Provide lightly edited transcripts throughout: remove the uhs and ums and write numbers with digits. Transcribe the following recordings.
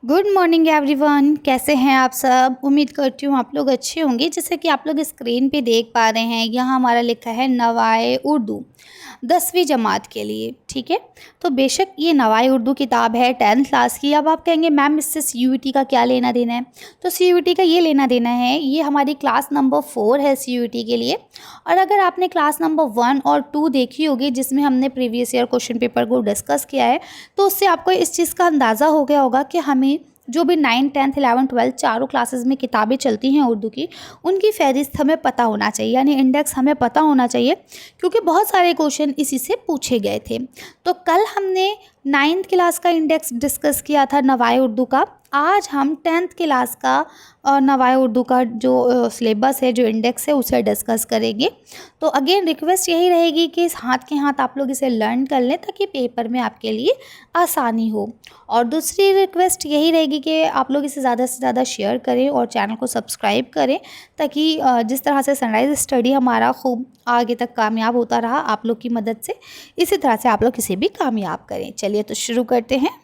Good morning everyone. कैसे हैं आप सब? उम्मीद करती हूँ आप लोग अच्छे होंगे। जैसे कि आप लोग स्क्रीन पे देख पा रहे हैं, यहाँ हमारा लिखा है नवाए उर्दू 10वीं जमात के लिए। ठीक है, तो बेशक ये नवाए उर्दू किताब है 10th क्लास की। अब आप कहेंगे मैम इससे सीयूईटी का क्या लेना देना है? तो सीयूईटी का ये लेना देना है, ये हमारी क्लास नंबर 4 है सीयूईटी के लिए। और अगर आपने क्लास नंबर 1 और 2 देखी होगी, जिसमें हमने प्रीवियस ईयर क्वेश्चन पेपर को डिस्कस किया है, तो उससे आपको इस चीज़ का अंदाज़ा हो गया होगा कि हमें जो भी 9, 10th, 11, 12 चारों क्लासेस में किताबें चलती हैं उर्दू की, उनकी फ़हरिस्त हमें पता होना चाहिए, यानी इंडेक्स हमें पता होना चाहिए, क्योंकि बहुत सारे क्वेश्चन इसी से पूछे गए थे। तो कल हमने 9th क्लास का इंडेक्स डिस्कस किया था नवाए उर्दू का। आज हम 10th क्लास का नवाए उर्दू का जो सिलेबस है, जो इंडेक्स है, उसे डिस्कस करेंगे। तो अगेन रिक्वेस्ट यही रहेगी कि इस हाथ के हाथ आप लोग इसे लर्न कर लें, ताकि पेपर में आपके लिए आसानी हो। और दूसरी रिक्वेस्ट यही रहेगी कि आप लोग इसे ज़्यादा से ज़्यादा शेयर करें और चैनल को सब्सक्राइब करें, ताकि जिस तरह से सनराइज स्टडी हमारा खूब आगे तक कामयाब होता रहा आप लोग की मदद से, इसी तरह से आप लोग इसे भी कामयाब करें। चलिए तो शुरू करते हैं।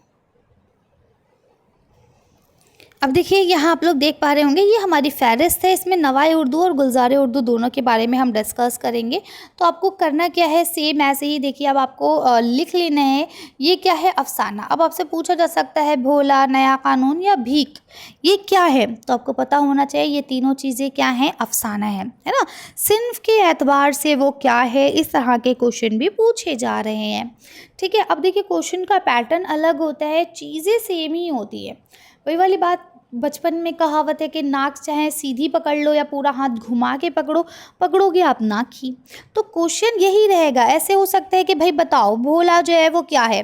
अब देखिए, यहाँ आप लोग देख पा रहे होंगे, ये हमारी फ़हरिस्त है। इसमें नवाए उर्दू और गुलज़ार उर्दू दोनों के बारे में हम डिस्कस करेंगे। तो आपको करना क्या है, सेम ऐसे ही देखिए, अब आपको लिख लेना है ये क्या है, अफसाना। अब आपसे पूछा जा सकता है भोला, नया कानून या भीख, ये क्या है? तो आपको पता होना चाहिए ये तीनों चीज़ें क्या हैं, अफसाना है ना। सिन्फ के एतबार से वो क्या है, इस तरह के क्वेश्चन भी पूछे जा रहे हैं। ठीक है, अब देखिए क्वेश्चन का पैटर्न अलग होता है, चीज़ें सेम ही होती है। वही वाली बात, बचपन में कहावत है कि नाक चाहे सीधी पकड़ लो या पूरा हाथ घुमा के पकड़ो, पकड़ोगे आप नाक ही। तो क्वेश्चन यही रहेगा। ऐसे हो सकता है कि भाई बताओ भोला जो है वो क्या है,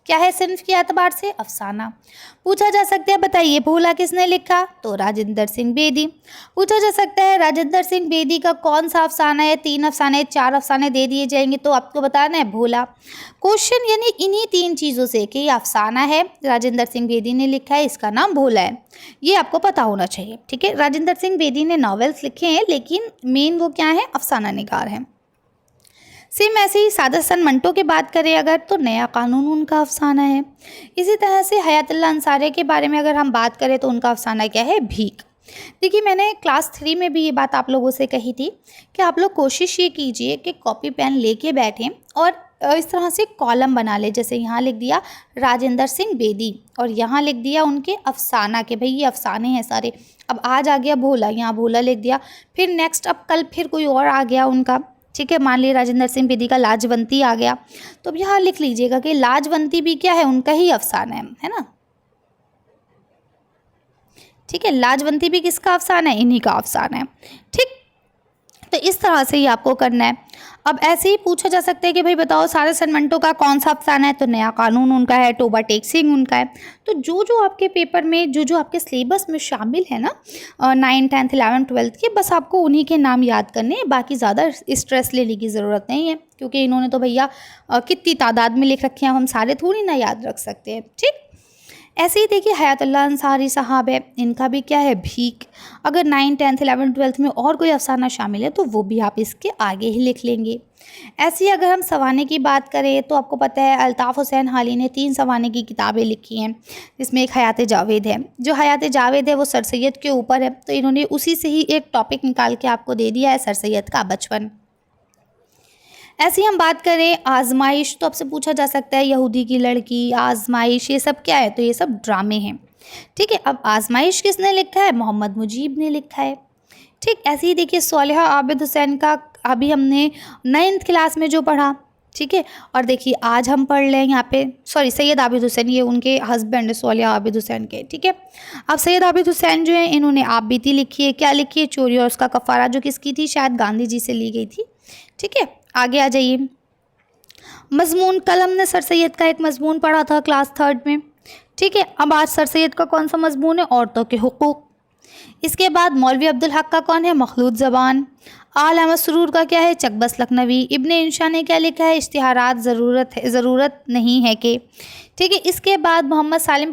क्या है सिन्फ के एतबार से, अफसाना। पूछा जा सकता है बताइए भोला किसने लिखा, तो राजेंद्र सिंह बेदी। पूछा जा सकता है राजेंद्र सिंह बेदी का कौन सा अफसाना है, 3 अफसाने 4 अफसाने दे दिए जाएंगे, तो आपको बताना है भोला। क्वेश्चन यानी इन्हीं 3 चीज़ों से कि ये अफसाना है, राजेंद्र सिंह बेदी ने लिखा है, इसका नाम भोला है, ये आपको पता होना चाहिए। ठीक है, राजेंद्र सिंह बेदी ने नॉवेल्स लिखे हैं, लेकिन मेन वो क्या है, अफसाना निगार हैं। सेम ऐसे ही सादत हसन मंटो की बात करें अगर, तो नया कानून उनका अफसाना है। इसी तरह से हयातुल्लाह अंसारी के बारे में अगर हम बात करें, तो उनका अफसाना क्या है, भीख। देखिए, मैंने क्लास 3 में भी ये बात आप लोगों से कही थी कि आप लोग कोशिश ये कीजिए कि कॉपी पेन लेके बैठें और इस तरह से कॉलम बना ले। जैसे यहाँ लिख दिया राजेंद्र सिंह बेदी और यहाँ लिख दिया उनके अफसाना के, भाई ये अफसाने हैं सारे। अब आज आ गया भोला, यहाँ भोला लिख दिया, फिर नेक्स्ट अब कल फिर कोई और आ गया उनका। ठीक है, मान लीजिए राजेंद्र सिंह बेदी का लाजवंती आ गया, तो अब यहाँ लिख लीजिएगा कि लाजवंती भी क्या है, उनका ही अफसाना है ना। ठीक है, लाजवंती भी किसका अफसाना है, इन्हीं का अफसाना है। ठीक, तो इस तरह से ही आपको करना है। अब ऐसे ही पूछा जा सकता है कि भाई बताओ सादत हसन मंटो का कौन सा अफसाना है, तो नया कानून उनका है, तौबा टेक सिंह उनका है। तो जो जो आपके पेपर में, जो जो आपके सिलेबस में शामिल है ना 9, 10th, 11, 12 के, बस आपको उन्हीं के नाम याद करने हैं। बाकी ज़्यादा स्ट्रेस लेने की ज़रूरत नहीं है, क्योंकि इन्होंने तो भैया कितनी तादाद में लिख रखे हैं, हम सारे थोड़ी ना याद रख सकते हैं। ठीक, ऐसे ही देखिए हयातुल्लाह अंसारी साहब है, इनका भी क्या है, भीख। अगर 9, 10th, 11, 12 में और कोई अफसाना शामिल है, तो वो भी आप इसके आगे ही लिख लेंगे। ऐसे ही अगर हम सवाने की बात करें, तो आपको पता है अल्ताफ़ हुसैन हाली ने 3 सवाने की किताबें लिखी हैं, जिसमें एक हयात जावेद है। जो हयात जावेद है वो सर सैयद के ऊपर है, तो इन्होंने उसी से ही एक टॉपिक निकाल के आपको दे दिया है, सर सैयद का बचपन। ऐसे ही हम बात करें आजमाइश, तो आपसे पूछा जा सकता है यहूदी की लड़की, आजमाइश, ये सब क्या है, तो ये सब ड्रामे हैं। ठीक है, अब आजमाइश किसने लिखा है, मोहम्मद मुजीब ने लिखा है। ठीक, ऐसे ही देखिए सोलेहा आबिद हुसैन का अभी हमने 9th क्लास में जो पढ़ा। ठीक है, और देखिए आज हम पढ़ लें यहाँ पे, सॉरी सैयद आबिद हुसैन, ये उनके हस्बैंड है सोलेहा आबिद हुसैन के। ठीक है, अब सैयद आबिद हुसैन जो है, इन्होंने आप बीती लिखी है। क्या लिखी है, चोरी और उसका कफारा, जो किसकी थी, शायद गांधी जी से ली गई थी। ठीक है, आगे आ जाइए। मज़मून, कल हमने सर सैयद का एक मज़मून पढ़ा था क्लास 3rd में। ठीक है, अब आज सर सैयद का कौन सा मज़मून है, औरतों के हुकूक। इसके बाद मौलवी अब्दुल हक का कौन है, मखलूत ज़बान। आल अहमद सुरूर का क्या है, चकबस लखनवी। इब्ने इंशा ने क्या लिखा है, इश्तिहारात ज़रूरत नहीं है कि। ठीक है, इसके बाद मोहम्मद असलम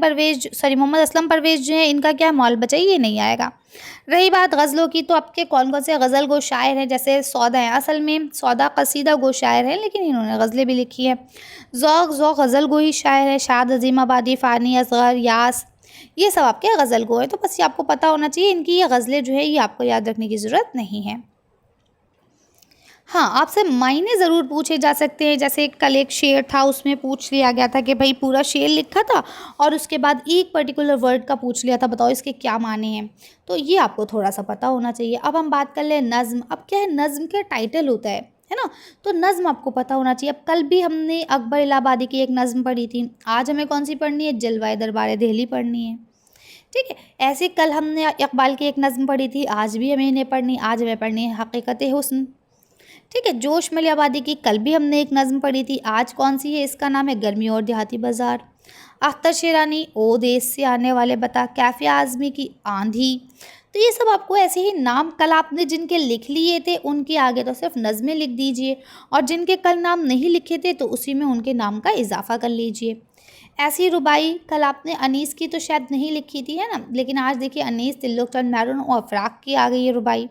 परवेज़ जो है, इनका क्या है, मौल बचाई, ये नहीं आएगा। रही बात गज़लों की, तो आपके कौन कौन से गज़ल गो शायर हैं, जैसे सौदा है, असल में सौदा कसीदा गो शायर है, लेकिन इन्होंने गज़लें भी लिखी है। ज़ौक़ गज़ल गो ही शायर है, शाद अज़ीम आबादी, फ़ानी असग़र, यास। ये सब आपके गज़ल गो है। तो बस ये आपको पता होना चाहिए, इनकी ये गज़लें जो है ये आपको याद रखने की ज़रूरत नहीं है। हाँ, आपसे मायने ज़रूर पूछे जा सकते हैं। जैसे कल एक शेर था, उसमें पूछ लिया गया था कि भाई पूरा शेर लिखा था और उसके बाद एक पर्टिकुलर वर्ड का पूछ लिया था, बताओ इसके क्या माने हैं। तो ये आपको थोड़ा-सा पता होना चाहिए। अब हम बात कर लें नज़्म। अब क्या है, नज़्म क्या टाइटल होता है ना? तो नज़्म आपको पता होना चाहिए। अब कल भी हमने अकबर इलाहाबादी की एक नज़्म पढ़ी थी। आज हमें कौन-सी पढ़नी है? जलवाए दरबार देहली पढ़नी है। ठीक है? ऐसे कल हमने इकबाल की एक नज़्म पढ़ी थी, आज भी हमें इन्हें पढ़नी, आज हमें पढ़नी है हकीकत हुस्न। ठीक है, जोश मिली आबादी की कल भी हमने एक नज़्म पढ़ी थी, आज कौन सी है? इसका नाम है गर्मी और देहाती बाज़ार। अख्तर शेरानी ओ देश से आने वाले बता, कैफ़े आज़मी की आंधी। तो ये सब आपको ऐसे ही नाम कल आपने जिनके लिख लिए थे उनके आगे तो सिर्फ नज़में लिख दीजिए, और जिनके कल नाम नहीं लिखे थे तो उसी में उनके नाम का इजाफा कर लीजिए। ऐसी रुबाई कल आपने अनीस की तो शायद नहीं लिखी थी, है ना? लेकिन आज देखिए अनीस, तिल्लुक चंद मैरून और फ़राक की आ गई है रुबाई।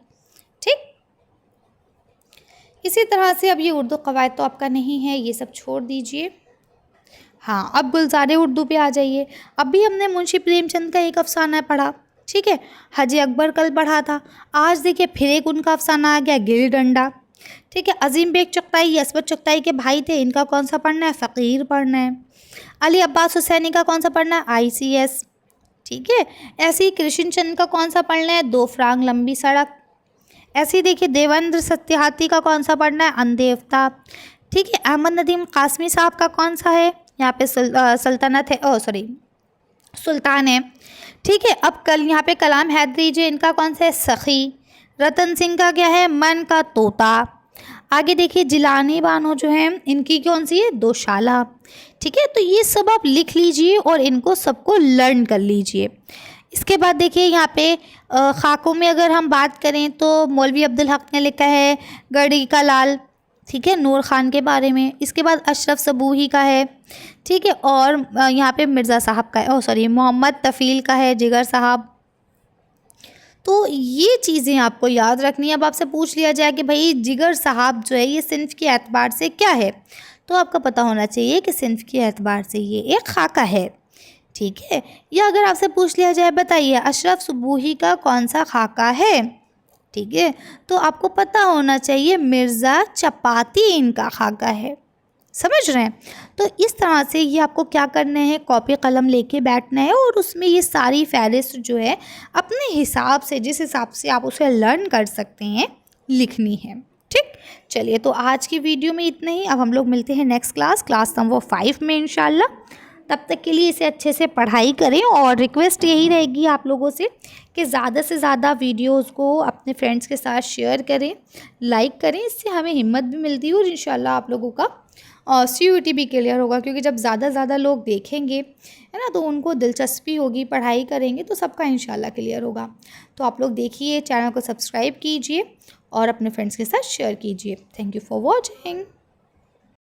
ठीक, इसी तरह से अब ये उर्दू कवायद तो आपका नहीं है, ये सब छोड़ दीजिए। हाँ, अब गुलज़ारे उर्दू पे आ जाइए। अब भी हमने मुंशी प्रेमचंद का एक अफ़साना पढ़ा, ठीक है? हजी अकबर कल पढ़ा था। आज देखिए फिर एक उनका अफ़साना आ गया, गिल्ली डंडा। ठीक है, अज़ीम बेग चगताई असमत चगताई के भाई थे, इनका कौन सा पढ़ना है? फ़कीर पढ़ना है। अली अब्बास हुसैनी का कौन सा पढ़ना है? ICS। ठीक है, ऐसे ही कृष्ण चंद का कौन सा पढ़ना है? 2 फरांग लंबी सड़क। ऐसे ही देखिए देवेंद्र सत्यार्थी का कौन सा पढ़ना है? अंधेवता। ठीक है, अहमद नदीम कासमी साहब का कौन सा है? यहाँ पे सल्तनत है, सॉरी सुल्तान है। ठीक है, अब कल यहाँ पे कलाम हैदरी जो इनका कौन सा है? सखी। रतन सिंह का क्या है? मन का तोता। आगे देखिए जिलानी बानो जो है इनकी कौन सी है? दोशाला। ठीक है, तो ये सब आप लिख लीजिए और इनको सबको लर्न कर लीजिए। इसके बाद देखिए यहाँ पे खाकों में अगर हम बात करें तो मौलवी अब्दुल हक ने लिखा है गढ़ी का लाल, ठीक है, नूर ख़ान के बारे में। इसके बाद अशरफ सबूही का है, ठीक है, और यहाँ पे मिर्ज़ा साहब का है, सॉरी मोहम्मद तफ़ील का है, जिगर साहब। तो ये चीज़ें आपको याद रखनी है। अब आपसे पूछ लिया जाए कि भाई जिगर साहब जो है ये सिन्फ के एतबार से क्या है, तो आपको पता होना चाहिए कि सिन्फ के एतबार से ये एक खाका है। ठीक है, या अगर आपसे पूछ लिया जाए बताइए अशरफ सबूही का कौन सा खाका है, ठीक है, तो आपको पता होना चाहिए मिर्ज़ा चपाती इनका खाका है। समझ रहे हैं? तो इस तरह से ये आपको क्या करना है, कॉपी कलम लेके बैठना है और उसमें ये सारी फ़हरिस्त जो है अपने हिसाब से, जिस हिसाब से आप उसे लर्न कर सकते हैं, लिखनी है। ठीक, चलिए तो आज की वीडियो में इतना ही। अब हम लोग मिलते हैं नेक्स्ट क्लास नंबर 5 में इंशाल्लाह। तब तक के लिए इसे अच्छे से पढ़ाई करें और रिक्वेस्ट यही रहेगी आप लोगों से कि ज़्यादा से ज़्यादा वीडियोस को अपने फ्रेंड्स के साथ शेयर करें, लाइक करें। इससे हमें हिम्मत भी मिलती है और इंशाल्लाह आप लोगों का CUET भी क्लियर होगा, क्योंकि जब ज़्यादा लोग देखेंगे, है ना, तो उनको दिलचस्पी होगी, पढ़ाई करेंगे तो सबका इंशाल्लाह क्लियर होगा। तो आप लोग देखिए, चैनल को सब्सक्राइब कीजिए और अपने फ्रेंड्स के साथ शेयर कीजिए। Thank you for watching.